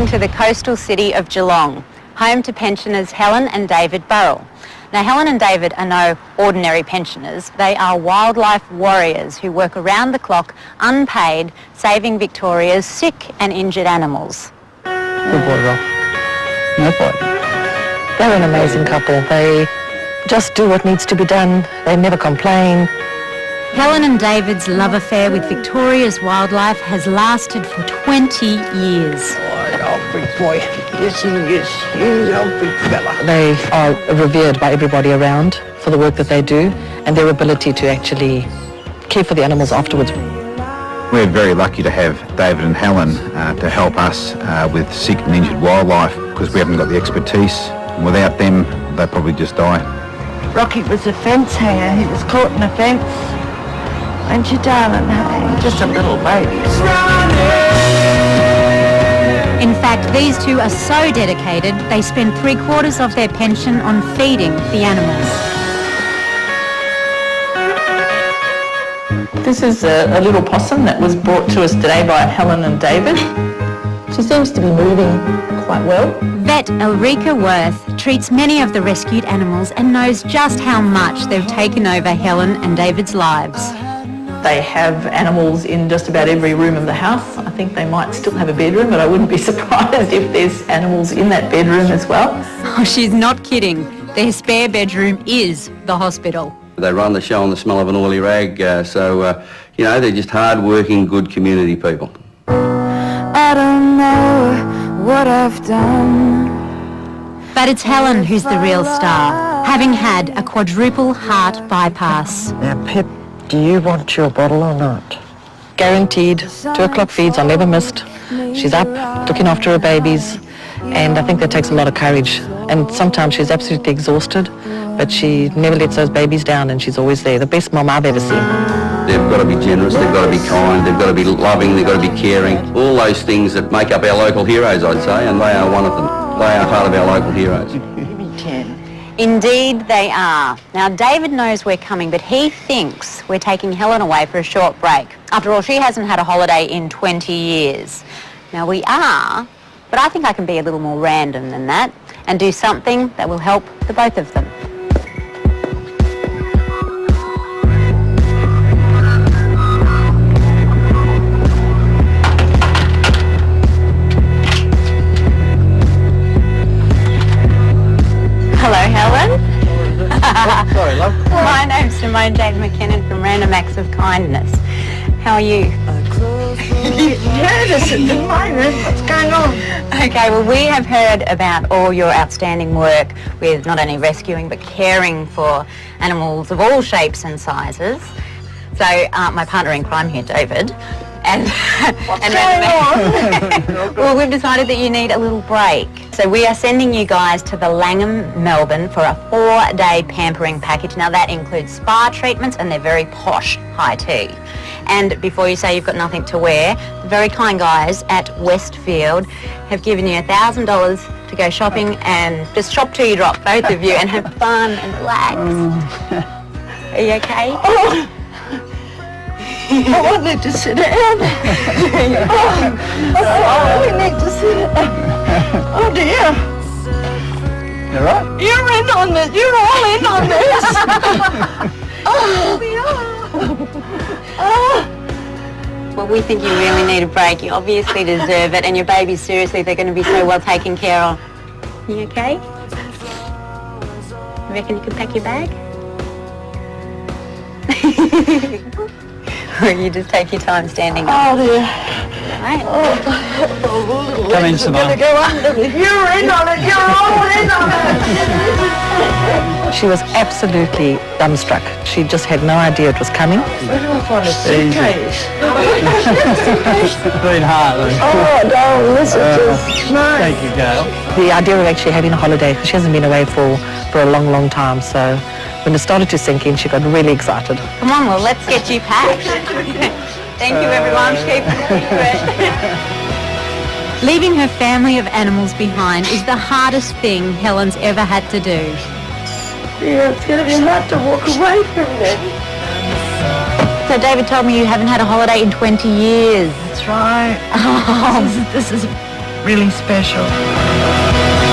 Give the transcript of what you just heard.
heading to the coastal city of Geelong, home to pensioners Helen and David Burrell. Now, Helen and David are no ordinary pensioners. They are wildlife warriors who work around the clock, unpaid, saving Victoria's sick and injured animals. Good boy, Rob. No boy. They're an amazing couple. They just do what needs to be done. They never complain. Helen and David's love affair with Victoria's wildlife has lasted for 20 years. Oh, big boy. Yes, he is. He's a big fella. They are revered by everybody around for the work that they do and their ability to actually care for the animals afterwards. We're very lucky to have David and Helen to help us with sick and injured wildlife because we haven't got the expertise. And without them, they'd probably just die. Rocky was a fence hanger. He was caught in a fence. Ain't you darling, hey? Just a little baby. In fact, these two are so dedicated, they spend 3/4 of their pension on feeding the animals. This is a little possum that was brought to us today by Helen and David. She seems to be moving quite well. Vet Elrika Worth treats many of the rescued animals and knows just how much they've taken over Helen and David's lives. They have animals in just about every room of the house. I think they might still have a bedroom, but I wouldn't be surprised if there's animals in that bedroom as well. Oh, she's not kidding. Their spare bedroom is the hospital. They run the show on the smell of an oily rag, so they're just hard-working, good community people. I don't know what I've done. But it's Helen who's the real star, having had a quadruple heart bypass. Now, Pip, do you want your bottle or not? Guaranteed. 2 o'clock feeds are never missed. She's up, looking after her babies, and I think that takes a lot of courage. And sometimes she's absolutely exhausted, but she never lets those babies down, and she's always there. The best mum I've ever seen. They've got to be generous, they've got to be kind, they've got to be loving, they've got to be caring. All those things that make up our local heroes, I'd say, and they are one of them. They are part of our local heroes. Indeed they are. Now, David knows we're coming, but he thinks we're taking Helen away for a short break. After all, she hasn't had a holiday in 20 years. Now, we are, but I think I can be a little more random than that and do something that will help the both of them. Hello, Helen. Sorry, love. My name's Simone Jane McKinnon from Random Acts of Kindness. How are you? Nervous at the moment. What's going on? Okay, well, we have heard about all your outstanding work with not only rescuing but caring for animals of all shapes and sizes. So my partner in crime here, David, and well, we've decided that you need a little break. So we are sending you guys to the Langham, Melbourne for a 4-day pampering package. Now that includes spa treatments and they're very posh high tea. And before you say you've got nothing to wear, the very kind guys at Westfield have given you $1,000 to go shopping and just shop till you drop, both of you, and have fun and relax. Are you okay? Oh, I need to sit down. We need to sit down. Oh dear. You all right? You're in on this. You're all in on this. Oh, we are. Well, we think you really need a break. You obviously deserve it, and your babies, seriously, they're going to be so well taken care of. You okay? You reckon you could pack your bag? Or you just take your time standing up? Oh dear. Right. Come in, Simone. Go under me. You're in on it. You're all in on it. She was absolutely dumbstruck. She just had no idea it was coming. Where do I find a suitcase? It's been hard, though. Oh, don't listen to no. Take your girl. The idea of actually having a holiday, because she hasn't been away for a long, long time, so when it started to sink in, she got really excited. Come on, well, let's get you packed. Thank you, everyone. Keep it. Leaving her family of animals behind is the hardest thing Helen's ever had to do. Yeah, it's going to be hard to walk away from them. So David told me you haven't had a holiday in 20 years. That's right. Oh, This is really special.